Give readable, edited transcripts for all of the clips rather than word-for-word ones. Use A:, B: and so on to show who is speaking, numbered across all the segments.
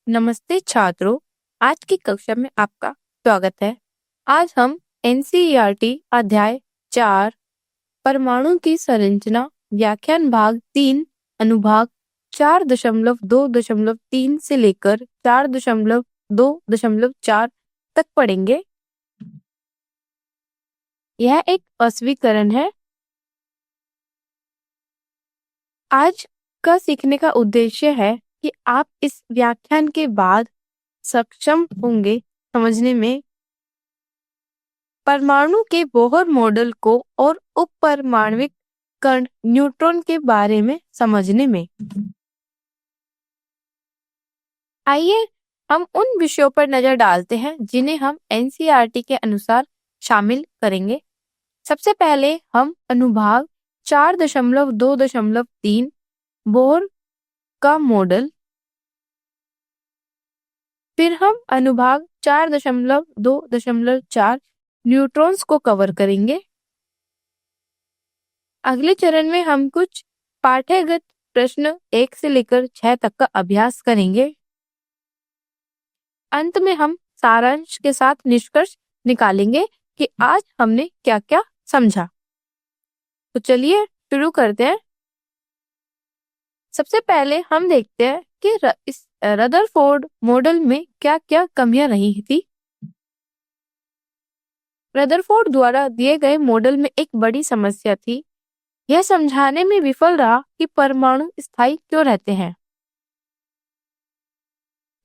A: नमस्ते छात्रों, आज की कक्षा में आपका स्वागत है। आज हम एनसीईआरटी अध्याय 4 परमाणु की संरचना व्याख्यान भाग 3 अनुभाग 4.2.3 से लेकर 4.2.4 तक पढ़ेंगे। यह एक अस्वीकरण है। आज का सीखने का उद्देश्य है कि आप इस व्याख्यान के बाद सक्षम होंगे समझने में परमाणु के बोहर मॉडल को और उपपरमाणविक कण न्यूट्रॉन के बारे में समझने में। आइए हम उन विषयों पर नजर डालते हैं जिन्हें हम एनसीईआरटी के अनुसार शामिल करेंगे। सबसे पहले हम अनुभाग 4.2.3 बोहर का मॉडल, फिर हम अनुभाग 4.2.4 न्यूट्रॉन्स को कवर करेंगे। अगले चरण में हम कुछ पाठ्यगत प्रश्न 1 से लेकर 6 तक का अभ्यास करेंगे। अंत में हम सारांश के साथ निष्कर्ष निकालेंगे कि आज हमने क्या क्या समझा। तो चलिए शुरू करते हैं। सबसे पहले हम देखते हैं कि इस रदरफोर्ड मॉडल में क्या क्या कमियां रही थी। रदरफोर्ड द्वारा दिए गए मॉडल में एक बड़ी समस्या थी। यह समझाने में विफल रहा कि परमाणु स्थायी क्यों रहते हैं।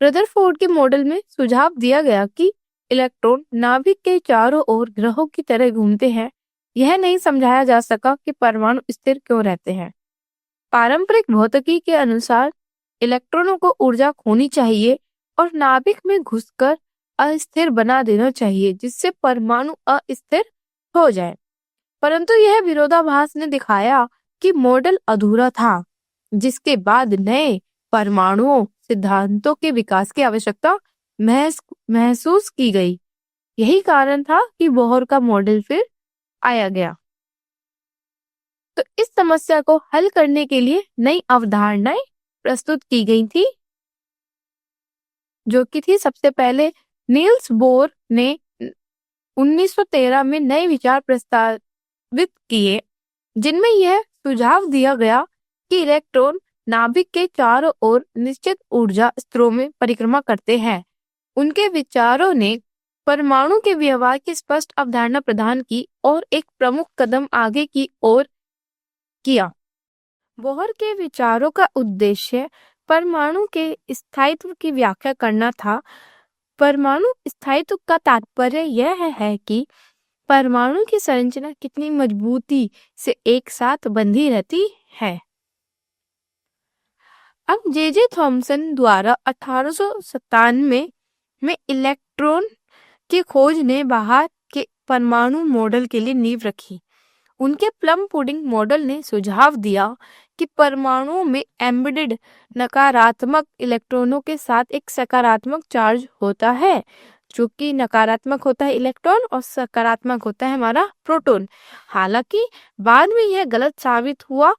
A: रदरफोर्ड के मॉडल में सुझाव दिया गया कि इलेक्ट्रॉन नाभिक के चारों ओर ग्रहों की तरह घूमते हैं। यह नहीं समझाया जा सका कि परमाणु स्थिर क्यों रहते हैं। पारंपरिक भौतिकी के अनुसार इलेक्ट्रॉनों को ऊर्जा खोनी चाहिए और नाभिक में घुसकर अस्थिर बना देना चाहिए जिससे परमाणु अस्थिर हो जाए। परंतु यह विरोधाभास ने दिखाया कि मॉडल अधूरा था, जिसके बाद नए परमाणुओं सिद्धांतों के विकास की आवश्यकता महसूस की गई। यही कारण था कि बोहर का मॉडल फिर आया गया। तो इस समस्या को हल करने के लिए नई अवधारणाएं प्रस्तुत की गई थी, जो कि थी सबसे पहले नील्स बोर ने 1913 में नए विचार प्रस्तावित किए, जिनमें यह सुझाव दिया गया कि इलेक्ट्रॉन नाभिक के चारों ओर निश्चित ऊर्जा स्तरों में परिक्रमा करते हैं। उनके विचारों ने परमाणु के व्यवहार की स्पष्ट अवधारणा प्रदान की और एक प्रमुख कदम आगे की ओर किया। बोहर के विचारों का उद्देश्य परमाणु के स्थायित्व की व्याख्या करना था। परमाणु स्थायित्व का तात्पर्य यह है कि परमाणु की संरचना कितनी मजबूती से एक साथ बंधी रहती है। अब जे थॉमसन द्वारा 1897 में इलेक्ट्रॉन की खोज ने बाहर के परमाणु मॉडल के लिए नींव रखी। उनके प्लम पुडिंग मॉडल ने सुझाव दिया कि परमाणुओं में एम्बेडेड नकारात्मक इलेक्ट्रॉनों के साथ एक सकारात्मक चार्ज होता है। चूंकि नकारात्मक होता है इलेक्ट्रॉन और सकारात्मक होता है हमारा प्रोटॉन। हालांकि बाद में यह गलत साबित हुआ,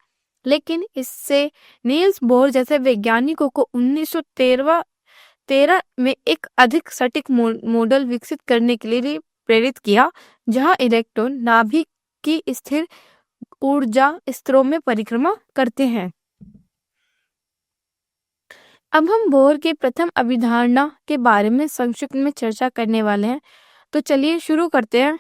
A: लेकिन इससे नील्स बोर जैसे वैज्ञानिकों को 1913 में एक अधिक सटीक मॉडल विकसित करने के लिए प्रेरित किया, जहां इलेक्ट्रॉन नाभिक की स्थिर ऊर्जा स्तरों में परिक्रमा करते हैं। अब हम बोहर के प्रथम अभिधारणा के बारे में संक्षिप्त में चर्चा करने वाले हैं। तो चलिए शुरू करते हैं।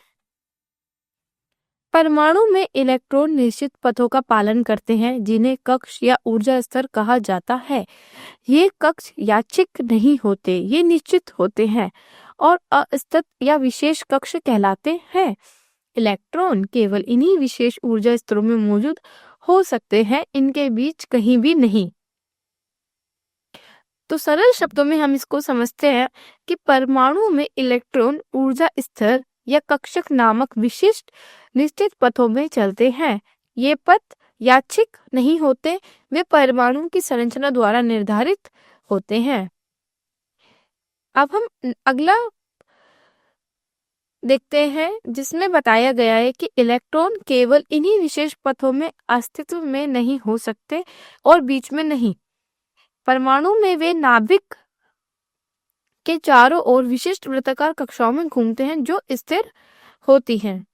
A: परमाणु में इलेक्ट्रॉन निश्चित पथों का पालन करते हैं, जिन्हें कक्ष या ऊर्जा स्तर कहा जाता है। ये कक्ष यादृच्छिक नहीं होते, ये निश्चित होते हैं और अस्थिर या विशेष कक्ष कहलाते हैं। इलेक्ट्रॉन केवल इन्हीं विशेष ऊर्जा स्तरों में मौजूद हो सकते हैं, इनके बीच कहीं भी नहीं। तो सरल शब्दों में हम इसको समझते हैं कि परमाणु में इलेक्ट्रॉन ऊर्जा स्तर या कक्षक नामक विशिष्ट निश्चित पथों में चलते हैं। ये पथ यादृच्छिक नहीं होते, वे परमाणु की संरचना द्वारा निर्धारित होते हैं। अब हम अगला देखते हैं, जिसमें बताया गया है कि इलेक्ट्रॉन केवल इन्हीं विशेष पथों में अस्तित्व में नहीं हो सकते और बीच में नहीं। परमाणु में वे नाभिक के चारों ओर विशिष्ट वृत्ताकार कक्षाओं में घूमते हैं जो स्थिर होती हैं।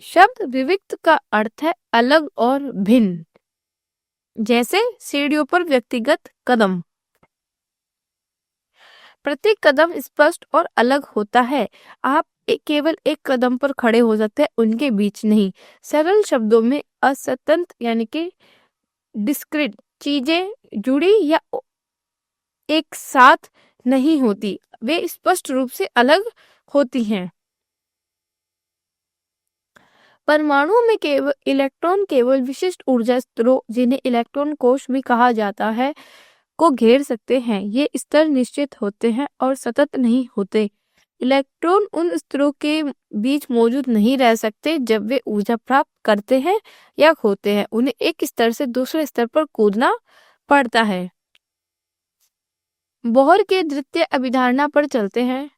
A: शब्द विविक्त का अर्थ है अलग और भिन्न, जैसे सीढ़ियों पर व्यक्तिगत कदम। प्रत्येक कदम स्पष्ट और अलग होता है। आप केवल एक कदम पर खड़े हो जाते हैं, उनके बीच नहीं। सरल शब्दों में असतंत यानी कि डिस्क्रीट चीजें जुड़ी या एक साथ नहीं होती, वे स्पष्ट रूप से अलग होती हैं। परमाणुओं में केवल इलेक्ट्रॉन केवल विशिष्ट ऊर्जा स्तरों, जिन्हें इलेक्ट्रॉन कोश भी कहा जाता है, को घेर सकते हैं। ये स्तर निश्चित होते हैं और सतत नहीं होते। इलेक्ट्रॉन उन स्तरों के बीच मौजूद नहीं रह सकते। जब वे ऊर्जा प्राप्त करते हैं या खोते हैं, उन्हें एक स्तर से दूसरे स्तर पर कूदना पड़ता है। बोहर के द्वितीय अभिधारणा पर चलते हैं।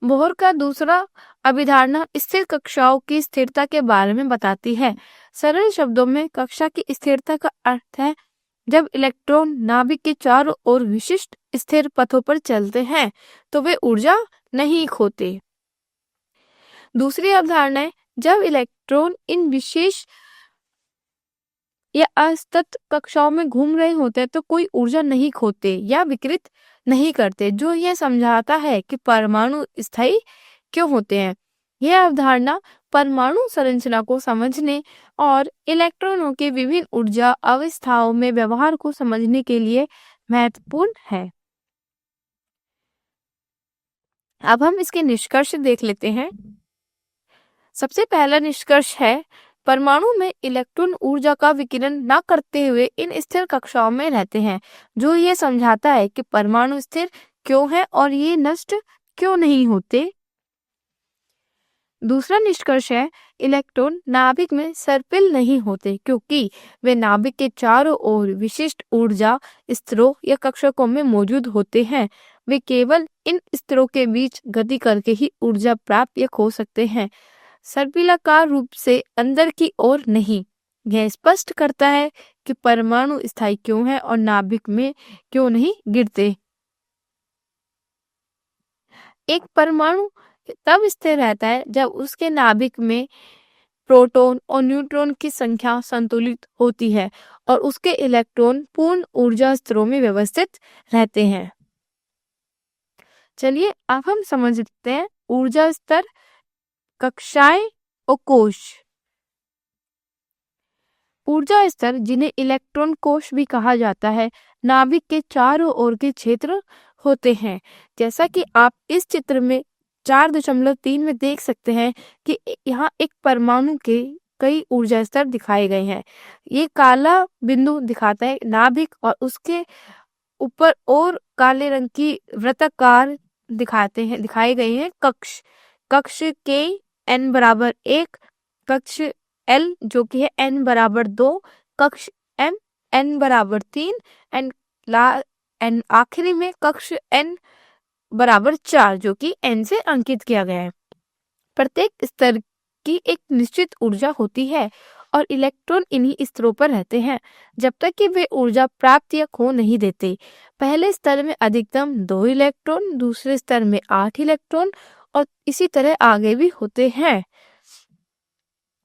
A: बोहर का दूसरा अभिधारणा स्थिर कक्षाओं की स्थिरता के बारे में बताती है। सरल शब्दों में कक्षा की स्थिरता का अर्थ है जब इलेक्ट्रॉन नाभिक के चारों ओर विशिष्ट स्थिर पथों पर चलते हैं तो वे ऊर्जा नहीं खोते। दूसरी अवधारणा है जब इलेक्ट्रॉन इन विशेष या असतत कक्षाओं में घूम रहे होते हैं तो कोई ऊर्जा नहीं खोते या विकृत नहीं करते, जो यह समझाता है कि परमाणु स्थायी क्यों होते हैं। यह अवधारणा परमाणु संरचना को समझने और इलेक्ट्रॉनों के विभिन्न ऊर्जा अवस्थाओं में व्यवहार को समझने के लिए महत्वपूर्ण है। अब हम इसके निष्कर्ष देख लेते हैं। सबसे पहला निष्कर्ष है, परमाणु में इलेक्ट्रॉन ऊर्जा का विकिरण न करते हुए इन स्थिर कक्षाओं में रहते हैं, जो ये समझाता है कि परमाणु स्थिर क्यों है और ये नष्ट क्यों नहीं होते। दूसरा निष्कर्ष है, इलेक्ट्रॉन नाभिक में सर्पिल नहीं होते क्योंकि वे नाभिक के चारों ओर विशिष्ट ऊर्जा स्तरों या कक्षकों में मौजूद होते हैं। वे केवल इन स्तरों के बीच गति करके ही ऊर्जा प्राप्त या खो सकते हैं, सर्पिलाकार रूप से अंदर की ओर नहीं। यह स्पष्ट करता है कि परमाणु स्थायी क्यों है और नाभिक में क्यों नहीं गिरते। एक परमाणु तब स्थिर रहता है जब उसके नाभिक में प्रोटॉन और न्यूट्रॉन की संख्या संतुलित होती है और उसके इलेक्ट्रॉन पूर्ण ऊर्जा स्तरों में व्यवस्थित रहते हैं। चलिए अब हम समझते हैं ऊर्जा स्तर, कक्षाएं और कोश। ऊर्जा स्तर, जिन्हें इलेक्ट्रॉन कोश भी कहा जाता है, नाभिक के चारों ओर के क्षेत्र होते हैं। जैसा कि आप इस चित्र में 4.3 में देख सकते हैं कि यहाँ एक परमाणु के कई ऊर्जा स्तर दिखाए गए हैं। ये काला बिंदु दिखाता है नाभिक और उसके ऊपर और काले रंग की वृत्ताकार दिखाए गए हैं कक्ष। कक्ष के n बराबर 1, कक्ष L जो कि है n बराबर 2, कक्ष M n बराबर 3 एंड आखिरी में कक्ष n बराबर 4 जो कि n से अंकित किया गया है। प्रत्येक स्तर की एक निश्चित ऊर्जा होती है और इलेक्ट्रॉन इन्हीं स्तरों पर रहते हैं जब तक कि वे ऊर्जा प्राप्त या खो नहीं देते। पहले स्तर में अधिकतम 2 इलेक्ट्रॉन, दूसरे स्तर में 8 इलेक्ट्रॉन और इसी तरह आगे भी होते हैं।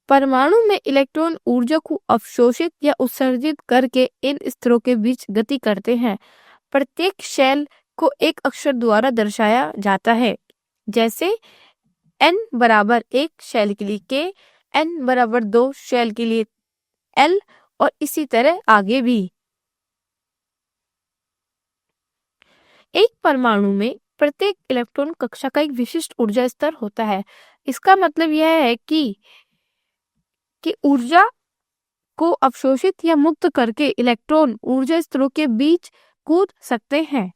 A: परमाणु में इलेक्ट्रॉन ऊर्जा को अवशोषित या उत्सर्जित करके इन स्तरों के बीच गति करते हैं। प्रत्येक शेल को एक अक्षर द्वारा दर्शाया जाता है, जैसे n बराबर 1 शेल के लिए K, n बराबर 2 शेल के लिए L और इसी तरह आगे भी। एक परमाणु में प्रत्येक इलेक्ट्रॉन कक्षा का एक विशिष्ट ऊर्जा स्तर होता है। इसका मतलब यह है कि ऊर्जा को अवशोषित या मुक्त करके इलेक्ट्रॉन ऊर्जा स्तरों के बीच कूद सकते हैं।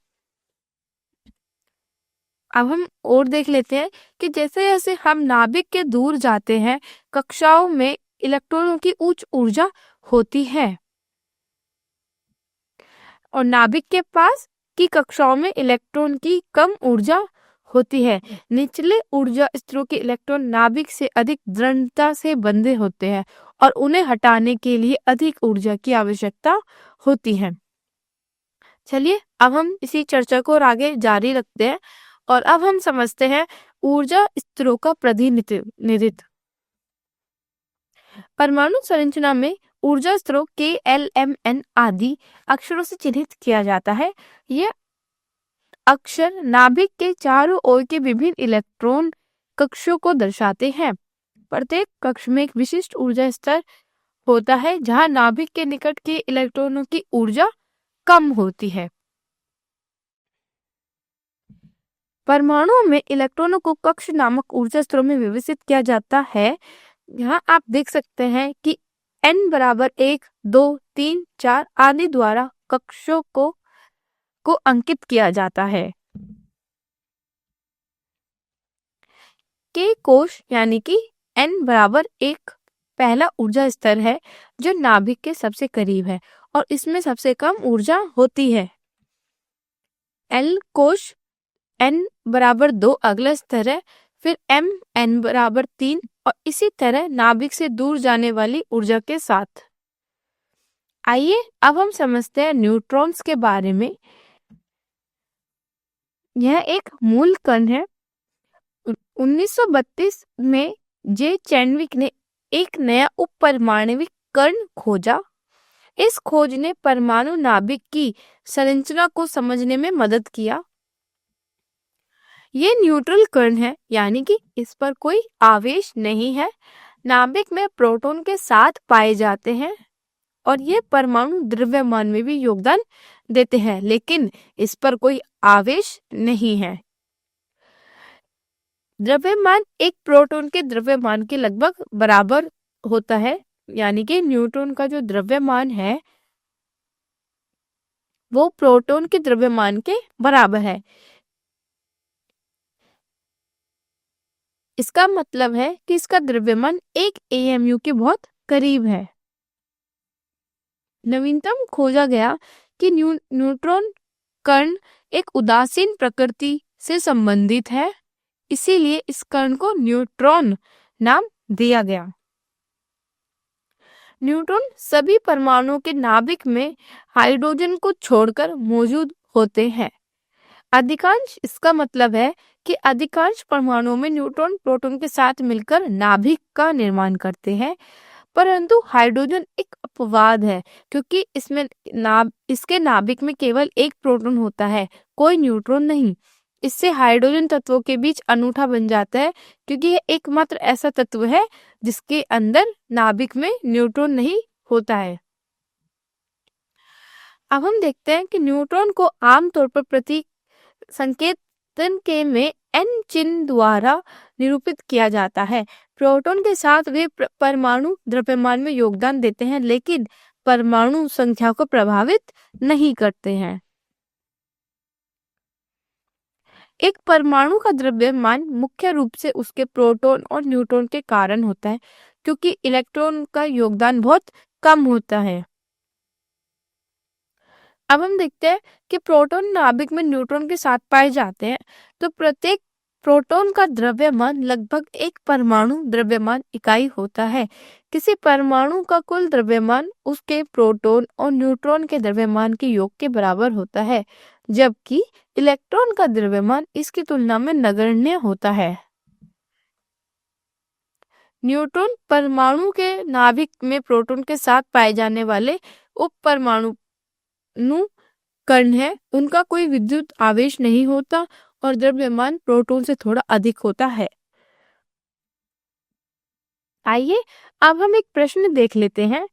A: अब हम और देख लेते हैं कि जैसे जैसे हम नाभिक के दूर जाते हैं, कक्षाओं में इलेक्ट्रॉनों की उच्च ऊर्जा होती है और नाभिक के पास की कक्षाओं में इलेक्ट्रॉन की कम ऊर्जा होती है। निचले ऊर्जा स्तरों के इलेक्ट्रॉन नाभिक से अधिक दृढ़ता से बंधे होते हैं और उन्हें हटाने के लिए अधिक ऊर्जा की आवश्यकता होती है। चलिए अब हम इसी चर्चा को और आगे जारी रखते हैं और अब हम समझते हैं ऊर्जा स्तरों का प्रतिनिधित्व। परमाणु संरचना में ऊर्जा स्तरों के एल एम एन आदि अक्षरों से चिन्हित किया जाता है। यह अक्षर नाभिक के चारों ओर के विभिन्न इलेक्ट्रॉन कक्षों को दर्शाते हैं। प्रत्येक कक्ष में एक विशिष्ट ऊर्जा स्तर होता है जहां नाभिक के निकट के इलेक्ट्रॉनों की ऊर्जा कम होती है। परमाणुओं में इलेक्ट्रॉनों को कक्ष नामक ऊर्जा स्तरों में विभाजित किया जाता है। यहाँ आप देख सकते हैं कि n बराबर 1, 2, 3, 4 आदि द्वारा कक्षों को अंकित किया जाता है। के कोश यानी कि n बराबर 1 पहला ऊर्जा स्तर है जो नाभिक के सबसे करीब है और इसमें सबसे कम ऊर्जा होती है। L कोश n बराबर 2 अगला स्तर है, फिर m n बराबर 3 और इसी तरह नाभिक से दूर जाने वाली ऊर्जा के साथ। आइए अब हम समझते हैं न्यूट्रॉन्स के बारे में। यह एक मूल कण है। 1932 में जे चैडविक ने एक नया उप परमाणविक कण खोजा। इस खोज ने परमाणु नाभिक की संरचना को समझने में मदद किया। ये न्यूट्रल कण है, यानी कि इस पर कोई आवेश नहीं है। नाभिक में प्रोटॉन के साथ पाए जाते हैं और ये परमाणु द्रव्यमान में भी योगदान देते हैं, लेकिन इस पर कोई आवेश नहीं है। द्रव्यमान एक प्रोटॉन के द्रव्यमान के लगभग बराबर होता है, यानी कि न्यूट्रॉन का जो द्रव्यमान है वो प्रोटॉन के द्रव्यमान के बराबर है। इसका मतलब है कि इसका द्रव्यमान 1 AMU के बहुत करीब है। नवीनतम खोजा गया कि न्यूट्रॉन कण एक उदासीन प्रकृति से संबंधित है, इसीलिए इस कण को न्यूट्रॉन नाम दिया गया। न्यूट्रॉन सभी परमाणुओं के नाभिक में हाइड्रोजन को छोड़कर मौजूद होते हैं। अधिकांश इसका मतलब है कि अधिकांश परमाणुओं में न्यूट्रॉन प्रोटॉन के साथ मिलकर नाभिक का निर्माण करते हैं, परंतु हाइड्रोजन एक अपवाद है क्योंकि इसके नाभिक में केवल एक प्रोटॉन होता है, कोई न्यूट्रॉन नहीं। इससे हाइड्रोजन तत्वों के बीच अनूठा बन जाता है क्योंकि यह एकमात्र ऐसा तत्व है जिसके अंदर नाभिक में न्यूट्रॉन नहीं होता है। अब हम देखते हैं कि न्यूट्रॉन को आमतौर पर प्रतीक संकेतन के में n चिन्ह द्वारा निरूपित किया जाता है। प्रोटॉन के साथ वे परमाणु द्रव्यमान में योगदान देते हैं, लेकिन परमाणु संख्या को प्रभावित नहीं करते हैं। एक परमाणु का द्रव्यमान मुख्य रूप से उसके प्रोटॉन और न्यूट्रॉन के कारण होता है, क्योंकि इलेक्ट्रॉन का योगदान बहुत कम होता है। अब हम देखते हैं कि प्रोटॉन नाभिक में न्यूट्रॉन के साथ पाए जाते हैं, तो प्रत्येक प्रोटॉन का द्रव्यमान लगभग एक परमाणु द्रव्यमान इकाई होता है। किसी परमाणु का कुल द्रव्यमान उसके प्रोटॉन और न्यूट्रॉन के द्रव्यमान के योग के बराबर होता है, जबकि इलेक्ट्रॉन का द्रव्यमान इसकी तुलना में नगण्य होता है। न्यूट्रॉन परमाणु के नाभिक में प्रोटॉन के साथ पाए जाने वाले उप परमाणु कण है। उनका कोई विद्युत आवेश नहीं होता और द्रव्यमान प्रोटॉन से थोड़ा अधिक होता है। आइए अब हम एक प्रश्न देख लेते हैं।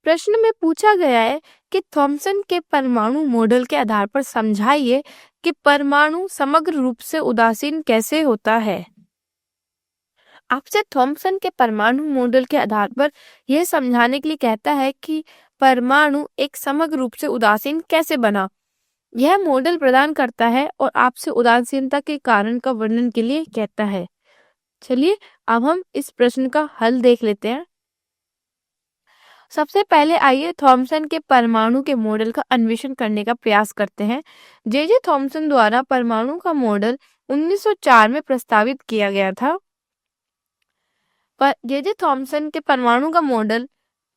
A: प्रश्न में पूछा गया है कि थॉमसन के परमाणु मॉडल के आधार पर समझाइए कि परमाणु समग्र रूप से उदासीन कैसे होता है। आपसे थॉमसन के परमाणु मॉडल के आधार पर यह समझाने के लिए कहता है कि परमाणु एक समग्र रूप से उदासीन कैसे बना। यह मॉडल प्रदान करता है और आपसे उदासीनता के कारण का वर्णन के लिए कहता है। चलिए अब हम इस प्रश्न का हल देख लेते हैं। सबसे पहले आइए थॉमसन के परमाणु के मॉडल का अन्वेषण करने का प्रयास करते हैं। जे थॉमसन द्वारा परमाणु का मॉडल 1904 में प्रस्तावित किया गया था। पर जे थॉमसन के परमाणु का मॉडल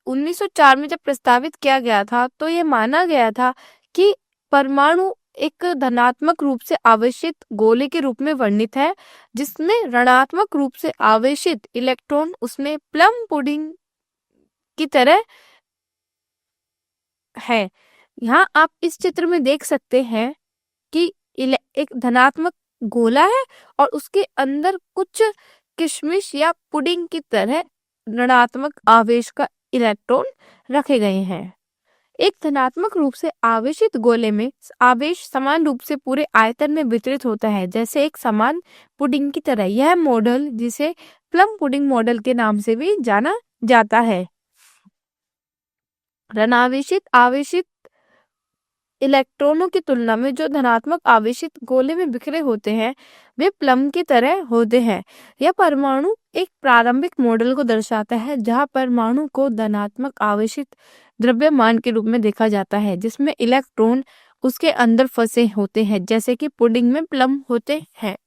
A: 1904 में जब प्रस्तावित किया गया था तो यह माना गया था कि परमाणु एक धनात्मक रूप से आवेशित गोले के रूप में वर्णित है, जिसमें ऋणात्मक रूप से आवेशित इलेक्ट्रॉन उसमें प्लम पुडिंग की तरह है। यहाँ आप इस चित्र में देख सकते हैं कि एक धनात्मक गोला है और उसके अंदर कुछ किशमिश या पुडिंग की तरह ऋणात्मक आवेश का इलेक्ट्रॉन रखे गए हैं। एक धनात्मक रूप से आवेशित गोले में आवेश समान रूप से पूरे आयतन में वितरित होता है, जैसे एक समान पुडिंग की तरह। यह मॉडल, जिसे प्लम पुडिंग मॉडल के नाम से भी जाना जाता है। ऋणावेशित आवेशित इलेक्ट्रॉनों की तुलना में जो धनात्मक आवेशित गोले में बिखरे होते हैं वे प्लम की तरह होते हैं। यह परमाणु एक प्रारंभिक मॉडल को दर्शाता है, जहां परमाणु को धनात्मक आवेशित द्रव्यमान के रूप में देखा जाता है, जिसमें इलेक्ट्रॉन उसके अंदर फंसे होते हैं, जैसे कि पुडिंग में प्लम होते हैं।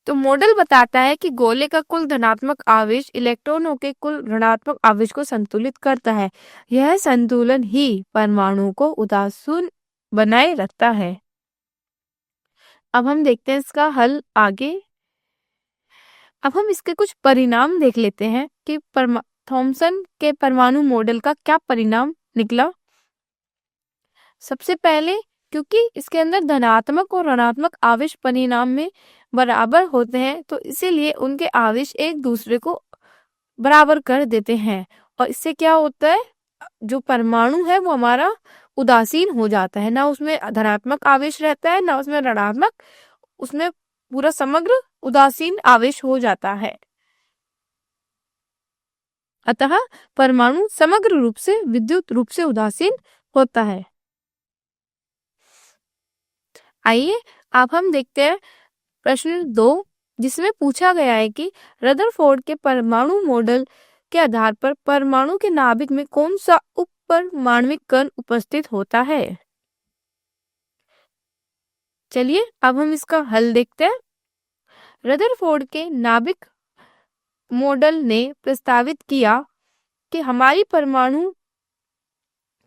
A: तो मॉडल बताता है कि गोले का कुल धनात्मक आवेश इलेक्ट्रॉनों के कुल ऋणात्मक आवेश को संतुलित करता है। यह संतुलन ही परमाणु को उदासीन बनाए रखता है। अब हम देखते हैं इसका हल आगे। अब हम इसके कुछ परिणाम देख लेते हैं कि थॉमसन के परमाणु मॉडल का क्या परिणाम निकला। सबसे पहले, क्योंकि इसके अंदर धनात्मक और ऋणात्मक आवेश परिणाम में बराबर होते हैं, तो इसीलिए उनके आवेश एक दूसरे को बराबर कर देते हैं और इससे क्या होता है, जो परमाणु है वो हमारा उदासीन हो जाता है। ना उसमें धनात्मक आवेश रहता है ना उसमें ऋणात्मक, उसमें पूरा समग्र उदासीन आवेश हो जाता है। अतः परमाणु समग्र रूप से विद्युत रूप से उदासीन होता है। आइए अब हम देखते हैं प्रश्न 2, जिसमें पूछा गया है कि रदरफोर्ड के परमाणु मॉडल के आधार पर परमाणु के नाभिक में कौन सा उप परमाणविक कण उपस्थित होता है। चलिए अब हम इसका हल देखते हैं। रदरफोर्ड के नाभिक मॉडल ने प्रस्तावित किया कि हमारी परमाणु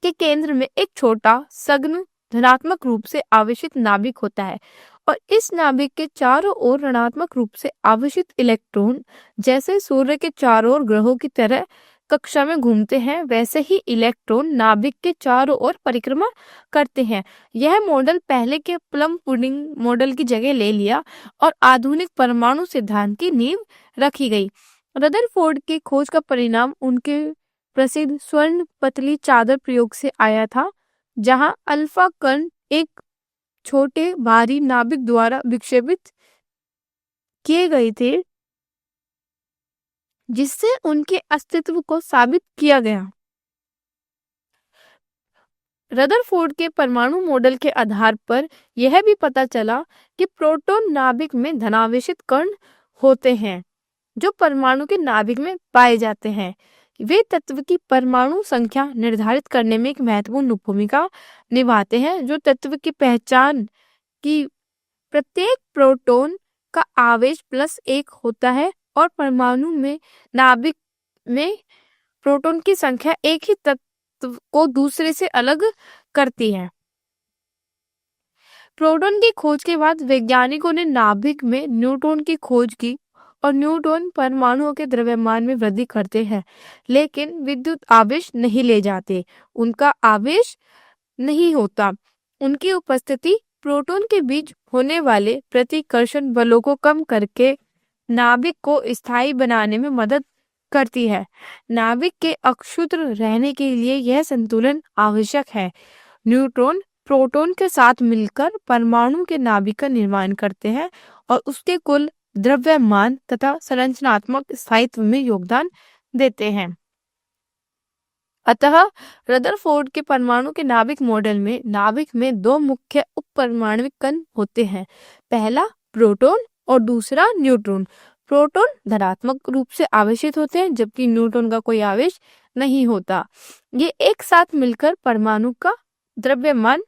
A: के केंद्र में एक छोटा सघन धनात्मक रूप से आवेशित नाभिक होता है और इस नाभिक के चारों ओर ऋणात्मक रूप से आवेशित इलेक्ट्रॉन जैसे सूर्य के चारों ओर ग्रहों की तरह कक्षा में घूमते हैं, वैसे ही इलेक्ट्रॉन नाभिक के चारों ओर परिक्रमा करते हैं। यह मॉडल पहले के प्लम पुडिंग मॉडल की जगह ले लिया और आधुनिक परमाणु सिद्धांत की नींव रखी गई। रदरफोर्ड की खोज का परिणाम उनके प्रसिद्ध स्वर्ण पतली चादर प्रयोग से आया था, जहां अल्फा कण एक छोटे भारी नाभिक द्वारा विक्षेपित किए गए थे, जिससे उनके अस्तित्व को साबित किया गया। रदरफोर्ड के परमाणु मॉडल के आधार पर यह भी पता चला कि प्रोटॉन नाभिक में धनावेशित कण होते हैं, जो परमाणु के नाभिक में पाए जाते हैं। वे तत्व की परमाणु संख्या निर्धारित करने में एक महत्वपूर्ण भूमिका निभाते हैं, जो तत्व की पहचान की प्रत्येक प्रोटॉन का आवेश +1 होता है और परमाणु में नाभिक में प्रोटॉन की संख्या एक ही तत्व को दूसरे से अलग करती है। प्रोटॉन की खोज के बाद वैज्ञानिकों ने नाभिक में न्यूट्रॉन की खोज की और न्यूट्रॉन परमाणुओं के द्रव्यमान में वृद्धि करते हैं, लेकिन विद्युत आवेश नहीं ले जाते। उनका आवेश नहीं होता। उनकी उपस्थिति प्रोटॉन के बीच होने वाले प्रतिकर्षण बलों को कम करके नाभिक को स्थायी बनाने में मदद करती है। नाभिक के अक्षुद्र रहने के लिए यह संतुलन आवश्यक है। न्यूट्रॉन प्रोटॉन के साथ मिलकर परमाणु के नाभिक का निर्माण करते हैं और उसके कुल द्रव्यमान तथा संरचनात्मक स्थायित्व में योगदान देते हैं। अतः रदरफोर्ड के परमाणु के नाभिक मॉडल में नाभिक में 2 मुख्य उप परमाणविक कण होते हैं, पहला प्रोटॉन और दूसरा न्यूट्रॉन। प्रोटॉन धनात्मक रूप से आवेशित होते हैं, जबकि न्यूट्रॉन का कोई आवेश नहीं होता। ये एक साथ मिलकर परमाणु का द्रव्यमान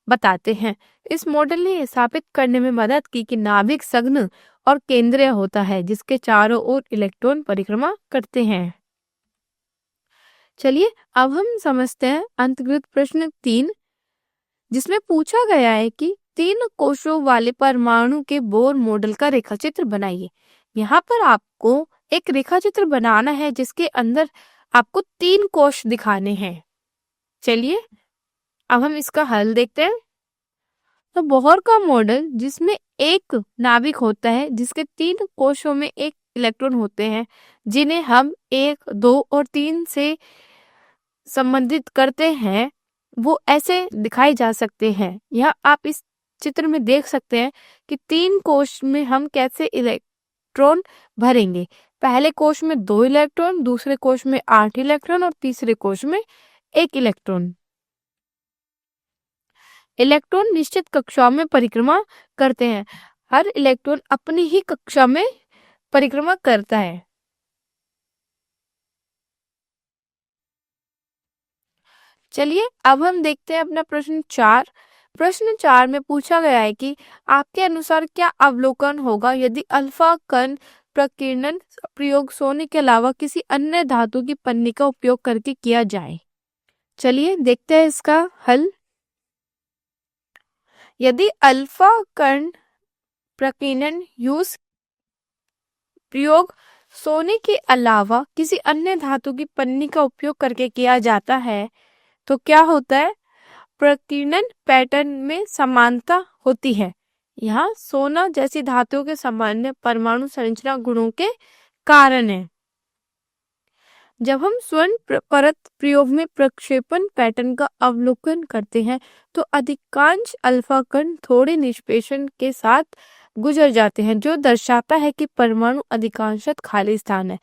A: बताते हैं। इस मॉडल ने स्थापित करने में मदद की कि नाभिक सघन और केंद्रीय होता है, जिसके चारों ओर इलेक्ट्रॉन परिक्रमा करते हैं। चलिए अब हम समझते हैं अंतर्गत प्रश्न 3, जिसमें पूछा गया है कि 3 कोशों वाले परमाणु के बोर मॉडल का रेखाचित्र बनाइए। यहाँ पर आपको एक रेखाचित्र बनाना है जिसके अंदर आपको 3 कोश दिखाने हैं। चलिए अब हम इसका हल देखते हैं। तो बोहर का मॉडल जिसमें एक नाभिक होता है जिसके 3 कोशों में एक इलेक्ट्रॉन होते हैं, जिन्हें हम 1, 2 और 3 से संबंधित करते हैं, वो ऐसे दिखाए जा सकते हैं। यह आप इस चित्र में देख सकते हैं कि 3 कोश में हम कैसे इलेक्ट्रॉन भरेंगे। पहले कोश में 2 इलेक्ट्रॉन, दूसरे कोश में 8 इलेक्ट्रॉन और तीसरे कोश में 1 इलेक्ट्रॉन। इलेक्ट्रॉन निश्चित कक्षाओं में परिक्रमा करते हैं। हर इलेक्ट्रॉन अपनी ही कक्षा में परिक्रमा करता है। चलिए अब हम देखते हैं अपना प्रश्न 4। प्रश्न 4 में पूछा गया है कि आपके अनुसार क्या अवलोकन होगा यदि अल्फा कण प्रकीर्णन प्रयोग सोने के अलावा किसी अन्य धातु की पन्नी का उपयोग करके किया जाए। चलिए देखते हैं इसका हल। यदि अल्फा कण प्रकीर्णन प्रयोग सोने के अलावा किसी अन्य धातु की पन्नी का उपयोग करके किया जाता है तो क्या होता है, प्रकीर्णन पैटर्न में समानता होती है। यहाँ सोना जैसी धातुओं के सामान्य परमाणु संरचना गुणों के कारण है। जब हम स्वर्ण परत प्रयोग में प्रक्षेपण पैटर्न का अवलोकन करते हैं तो अधिकांश अल्फा कण थोड़े निष्पेषण के साथ गुजर जाते हैं, जो दर्शाता है कि परमाणु अधिकांशतः खाली स्थान है।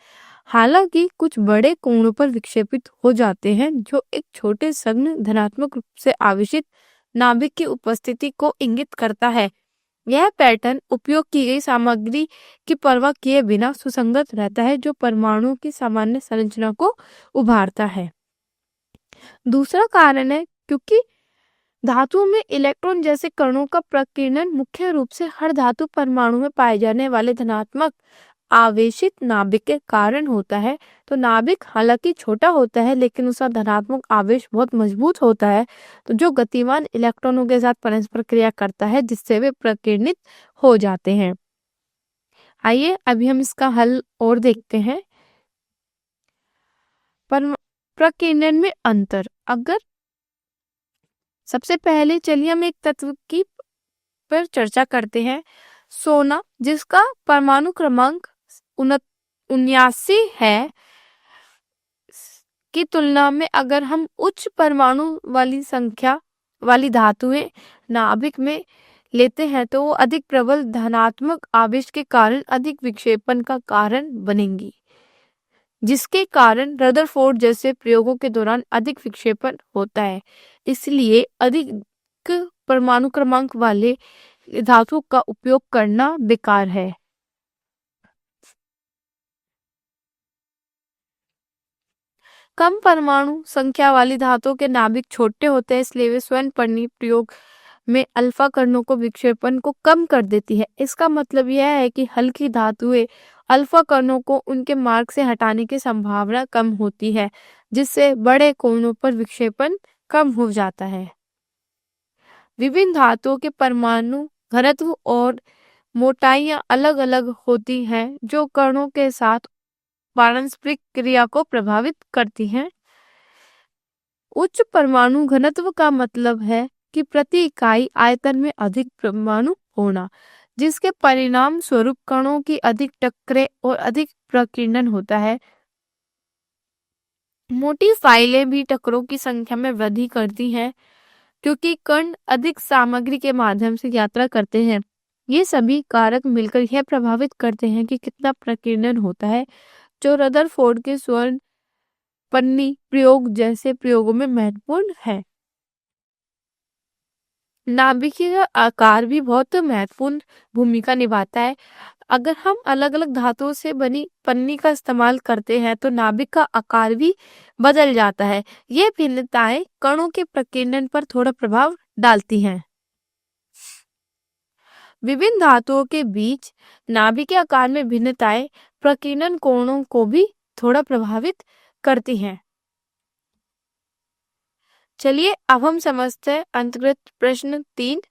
A: हालांकि कुछ बड़े कोणों पर विक्षेपित हो जाते हैं जो एक छोटे संघ धनात्मक रूप से आवेशित नाभिक की उपस्थिति को इंगित करता है। यह पैटर्न उपयोग की गई सामग्री की परवाह किए बिना सुसंगत रहता है, जो परमाणुओं की सामान्य संरचना को उभारता है। दूसरा कारण है क्योंकि धातुओं में इलेक्ट्रॉन जैसे कणों का प्रकीर्णन मुख्य रूप से हर धातु परमाणु में पाए जाने वाले धनात्मक आवेशित नाभिक के कारण होता है। तो नाभिक हालांकि छोटा होता है लेकिन उसका धनात्मक आवेश बहुत मजबूत होता है, तो जो गतिमान इलेक्ट्रॉनों के साथ परस्पर क्रिया करता है जिससे वे प्रकीर्णित हो जाते हैं। आइए अभी हम इसका हल और देखते हैं। प्रकीर्णन में अंतर। अगर सबसे पहले चलिए हम एक तत्व की पर चर्चा करते हैं। सोना जिसका परमाणु क्रमांक 79 है की तुलना में अगर हम उच्च परमाणु वाली संख्या वाली धातुएं नाभिक में लेते हैं तो वो अधिक प्रबल धनात्मक आवेश के कारण अधिक विक्षेपण का कारण बनेंगी, जिसके कारण रदरफोर्ड जैसे प्रयोगों के दौरान अधिक विक्षेपण होता है। इसलिए अधिक परमाणु क्रमांक वाले धातु का उपयोग करना बेकार है। कम परमाणु संख्या वाली धातुओं के नाभिक छोटे होते हैं, इसलिए वे स्वर्ण पन्नी प्रयोग में अल्फा कणों को विक्षेपण को कम कर देती है। इसका मतलब यह है कि हल्की धातुएं अल्फा कणों को उनके मार्ग से हटाने की संभावना कम होती है, जिससे बड़े कोणों पर विक्षेपण कम हो जाता है। विभिन्न धातुओं के परमाणु घनत्व और मोटाइयां अलग अलग होती हैं, जो कणों के साथ पारस्परिक क्रिया को प्रभावित करती हैं। उच्च परमाणु घनत्व का मतलब है कि प्रति इकाई आयतन में अधिक परमाणु होना, जिसके परिणाम स्वरूप कणों की अधिक टक्करें और अधिक प्रकीर्णन होता है। मोटी फाइलें भी टक्करों की संख्या में वृद्धि करती हैं क्योंकि कण अधिक सामग्री के माध्यम से यात्रा करते हैं। ये सभी कारक मिलकर यह प्रभावित करते हैं कि कितना प्रकीर्णन होता है, जो रदरफोर्ड के स्वर्ण पन्नी प्रयोग जैसे प्रयोगों में महत्वपूर्ण है। नाभिक का आकार भी बहुत महत्वपूर्ण भूमिका निभाता है। अगर हम अलग अलग धातुओं से बनी पन्नी का इस्तेमाल करते हैं तो नाभिक का आकार भी बदल जाता है। ये भिन्नताएं कणों के प्रकीर्णन पर थोड़ा प्रभाव डालती हैं। विभिन्न धातुओं के बीच नाभिक के आकार में भिन्नताएं प्रकीर्णन कोणों को भी थोड़ा प्रभावित करती हैं। चलिए अब हम समझते हैं अंतर्गत प्रश्न 3,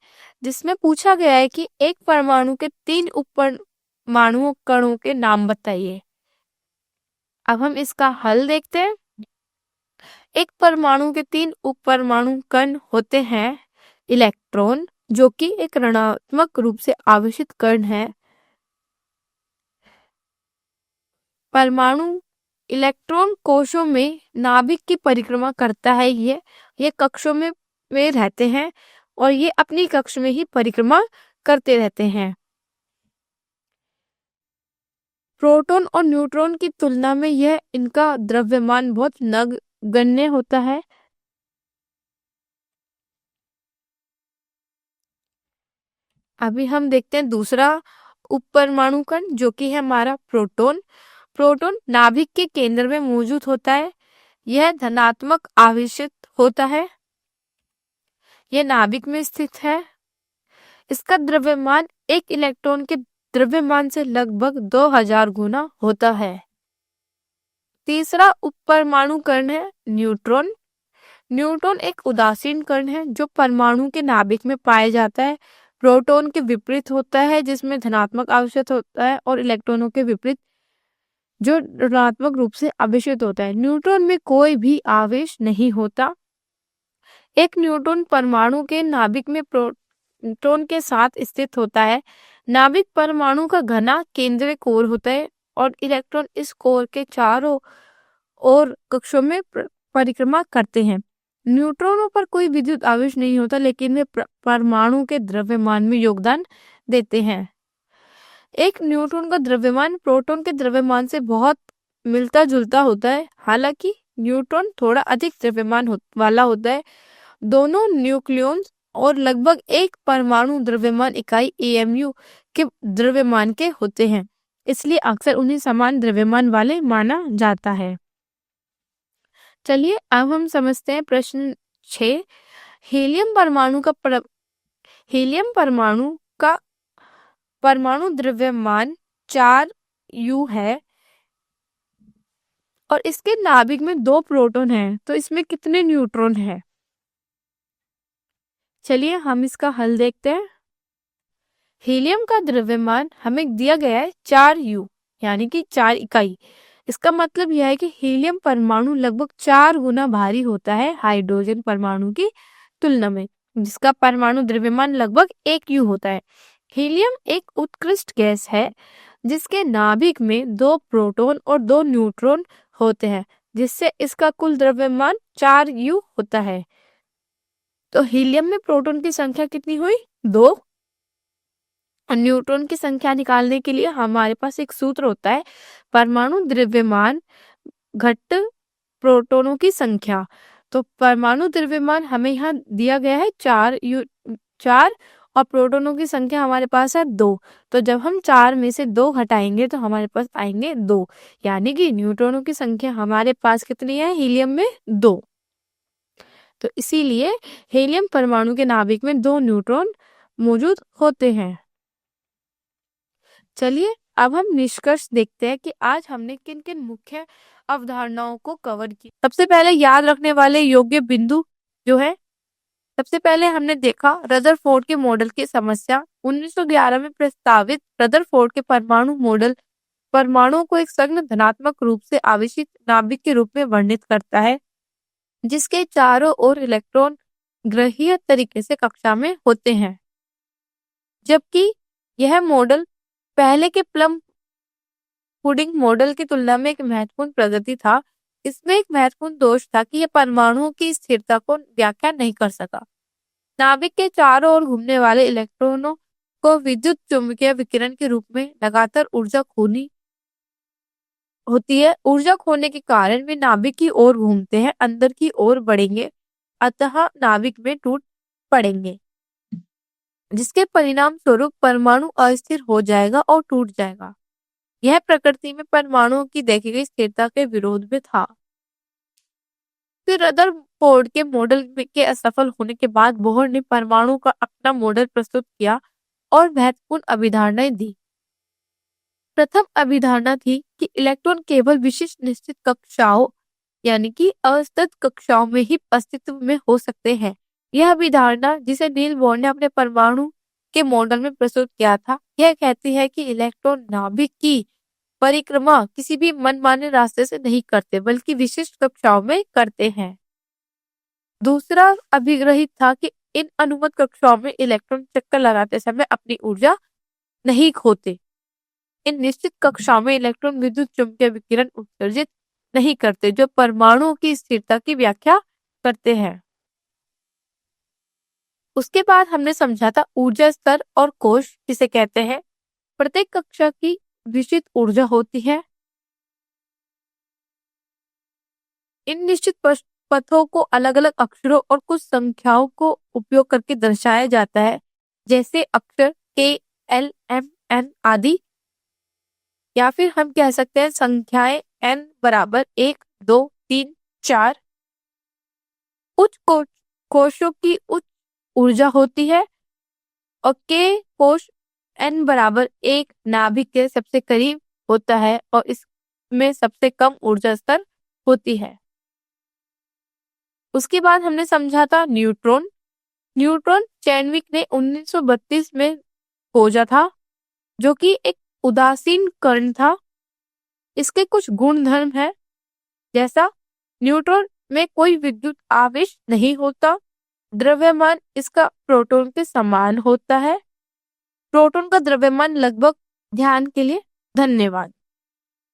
A: जिसमें पूछा गया है कि एक परमाणु के 3 उप परमाणु कणों के नाम बताइए। अब हम इसका हल देखते हैं। एक परमाणु के 3 उप परमाणु कण होते हैं। इलेक्ट्रॉन, जो कि एक ऋणात्मक रूप से आवेशित कण है। परमाणु इलेक्ट्रॉन कोशों में नाभिक की परिक्रमा करता है। ये कक्षों में रहते हैं और ये अपनी कक्ष में ही परिक्रमा करते रहते हैं। प्रोटॉन और न्यूट्रॉन की तुलना में यह इनका द्रव्यमान बहुत नगण्य होता है। अभी हम देखते हैं दूसरा उप परमाणु कण, जो कि है हमारा प्रोटॉन। प्रोटॉन नाभिक के केंद्र में मौजूद होता है। यह धनात्मक आवेशित होता है। यह नाभिक में स्थित है। इसका द्रव्यमान एक इलेक्ट्रॉन के द्रव्यमान से लगभग 2000 गुना होता है। तीसरा उप परमाणु कण है न्यूट्रॉन। न्यूट्रॉन एक उदासीन कण है जो परमाणु के नाभिक में पाया जाता है। प्रोटॉन के विपरीत होता है, जिसमें धनात्मक आवेशित होता है, और इलेक्ट्रॉनों के विपरीत जो ऋणात्मक रूप से आवेशित होता है। न्यूट्रॉन में कोई भी आवेश नहीं होता। एक न्यूट्रॉन परमाणु के नाभिक में प्रोटॉन के साथ स्थित होता है। नाभिक परमाणु का घना केंद्रीय कोर होता है और इलेक्ट्रॉन इस कोर के चारों ओर कक्षों में परिक्रमा करते हैं। न्यूट्रॉनों पर कोई विद्युत आवेश नहीं होता, लेकिन वे परमाणु के द्रव्यमान में योगदान देते हैं। एक न्यूट्रॉन का द्रव्यमान प्रोटॉन के द्रव्यमान से बहुत मिलता जुलता होता है। हालांकि न्यूट्रॉन थोड़ा अधिक द्रव्यमान वाला होता है। दोनों न्यूक्लियॉन्स और लगभग एक परमाणु द्रव्यमान इकाई AMU के द्रव्यमान के होते हैं, इसलिए अक्सर उन्हें समान द्रव्यमान वाले माना जाता है। चलिए अब हम समझते हैं प्रश्न 6। हीलियम परमाणु का परमाणु द्रव्यमान 4U है और इसके नाभिक में 2 प्रोटॉन हैं, तो इसमें कितने न्यूट्रॉन हैं? चलिए हम इसका हल देखते हैं। हीलियम का द्रव्यमान हमें दिया गया है 4U, यानी कि 4 इकाई। इसका मतलब यह है कि हीलियम परमाणु लगभग 4 गुना भारी होता है हाइड्रोजन परमाणु की तुलना में, जिसका परमाणु द्रव्यमान लगभग 1U होता है। हीलियम एक उत्कृष्ट गैस है जिसके नाभिक में 2 प्रोटॉन और 2 न्यूट्रॉन होते हैं, जिससे इसका कुल द्रव्यमान 4U होता है। तो हीलियम में प्रोटॉन की संख्या कितनी हुई? 2। और न्यूट्रॉन की संख्या निकालने के लिए हमारे पास एक सूत्र होता है, परमाणु द्रव्यमान घट प्रोटॉनों की संख्या। तो परमाणु द्रव्यमान हमें यहाँ दिया गया है 4 और प्रोटॉनों की संख्या हमारे पास है 2। तो जब हम 4 में से 2 घटाएंगे तो हमारे पास आएंगे 2, यानी कि न्यूट्रॉनों की संख्या हमारे पास कितनी है हीलियम में? 2। तो इसीलिए हीलियम परमाणु के नाभिक में 2 न्यूट्रॉन मौजूद होते हैं। चलिए अब हम निष्कर्ष देखते हैं कि आज हमने किन किन मुख्य अवधारणाओं को कवर किया। सबसे पहले याद रखने वाले योग्य बिंदु जो है, सबसे पहले हमने देखा रदरफोर्ड के मॉडल की समस्या। 1911 में प्रस्तावित रदरफोर्ड के परमाणु मॉडल परमाणुओं को एक संघ धनात्मक रूप से आवेशित नाभिक के रूप में वर्णित करता है, जिसके चारों ओर इलेक्ट्रॉन ग्रहीय तरीके से कक्षा में होते हैं। जबकि यह मॉडल पहले के प्लम पुडिंग मॉडल की तुलना में एक महत्वपूर्ण प्रगति था। इसमें एक महत्वपूर्ण दोष था कि यह परमाणुओं की स्थिरता को व्याख्या नहीं कर सका। नाभिक के चारों ओर घूमने वाले इलेक्ट्रॉनों को विद्युत चुंबकीय विकिरण के रूप में लगातार ऊर्जा खोनी होती है। ऊर्जा खोने के कारण वे नाभिक की ओर घूमते हैं, अंदर की ओर बढ़ेंगे, अतः नाभिक में टूट पड़ेंगे, जिसके परिणाम स्वरूप परमाणु अस्थिर हो जाएगा और टूट जाएगा। यह प्रकृति में परमाणुओं की देखी गई स्थिरता के विरोध में था। फिर रदरफोर्ड के मॉडल के असफल होने के बाद बोहर ने परमाणु का अपना मॉडल प्रस्तुत किया और महत्वपूर्ण अभिधारणाएं दी। प्रथम अभिधारणा थी कि इलेक्ट्रॉन केवल विशिष्ट निश्चित कक्षाओं यानी कि असतत कक्षाओं में ही अस्तित्व में हो सकते हैं। यह अभिधारणा जिसे नील बोर ने अपने परमाणु के मॉडल में प्रस्तुत किया था, यह कहती है कि इलेक्ट्रॉन नाभिक की परिक्रमा किसी भी मनमाने रास्ते से नहीं करते, बल्कि विशिष्ट कक्षाओं में करते हैं। दूसरा अभिग्रहित था कि इन अनुमत कक्षाओं में इलेक्ट्रॉन चक्कर लगाते समय अपनी ऊर्जा नहीं खोते। इन निश्चित कक्षाओं में इलेक्ट्रॉन विद्युत चुंबकीय विकिरण उत्सर्जित नहीं करते, जो परमाणुओं की स्थिरता की व्याख्या करते हैं। उसके बाद हमने समझा था ऊर्जा स्तर और कोश जिसे कहते हैं। प्रत्येक कक्षा की विशिष्ट ऊर्जा होती है। इन निश्चित पथों को अलग अलग अक्षरों और कुछ संख्याओं को उपयोग करके दर्शाया जाता है, जैसे अक्षर के, एल, एम, एन आदि, या फिर हम कह सकते हैं संख्याएं n बराबर 1, 2, 3, 4। उच्च कोशों की उच्च ऊर्जा होती है और के कोश n बराबर 1 नाभिक के सबसे करीब होता है और इसमें सबसे कम ऊर्जा स्तर होती है। उसके बाद हमने समझा था न्यूट्रॉन। न्यूट्रॉन चैडविक ने 1932 में खोजा था, जो कि एक उदासीन कण था। इसके कुछ गुण धर्म है, जैसा न्यूट्रॉन में कोई विद्युत आवेश नहीं होता, द्रव्यमान इसका प्रोटॉन के समान होता है। प्रोटॉन का द्रव्यमान लगभग, ध्यान के लिए धन्यवाद।